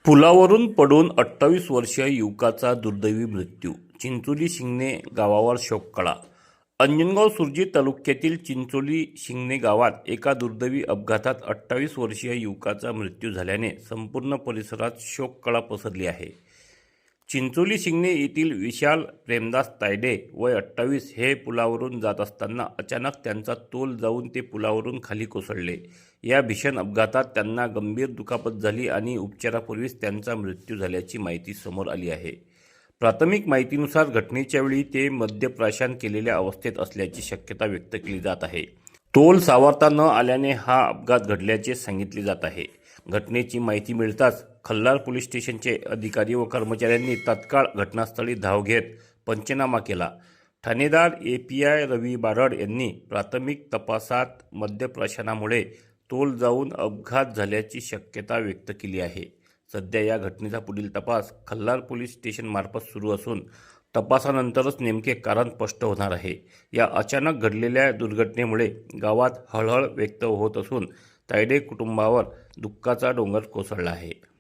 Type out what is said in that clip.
पुलावरून पडून 28 वर्षीय युवकाचा दुर्दैवी मृत्यू. चिंचोली शिंगणे गावावर शोककळा. अंजनगाव सुरजी तालुक्यातील चिंचोली शिंगणे गावात एका दुर्दैवी अपघातात 28 वर्षीय युवकाचा मृत्यू झाल्याने संपूर्ण परिसरात शोककळा पसरली आहे. चिंचोली शिंगणे येथील विशाल प्रेमदास तायडे वय 28 हे पुलावरून जात असताना अचानक त्यांचा तोल जाऊन ते पुलावरून खाली कोसळले. या भीषण अपघातात त्यांना गंभीर दुखापत झाली आणि उपचारापूर्वीच त्यांचा मृत्यू झाल्याची माहिती समोर आली आहे. प्राथमिक माहितीनुसार घटनेच्या वेळी ते मद्यप्राशन केलेल्या अवस्थेत असल्याची शक्यता व्यक्त केली जात आहे. तोल सावरता न आल्याने हा अपघात घडल्याचे सांगितले जात आहे. घटनेची माहिती मिळताच खल्लार पोलीस स्टेशनचे अधिकारी व कर्मचाऱ्यांनी तात्काळ घटनास्थळी धाव घेत पंचनामा केला. ठाणेदार API रवी बारड यांनी प्राथमिक तपासात मद्यप्राशनामुळे तोल जाऊन अपघात झाल्याची शक्यता व्यक्त केली आहे. सध्या या घटनेचा पुढील तपास खल्लार पोलीस स्टेशनमार्फत सुरू असून तपासानंतरच नेमके कारण स्पष्ट होणार आहे. या अचानक घडलेल्या दुर्घटनेमुळे गावात हळहळ व्यक्त होत असून तायडे कुटुंबावर दुःखाचा डोंगर कोसळला आहे.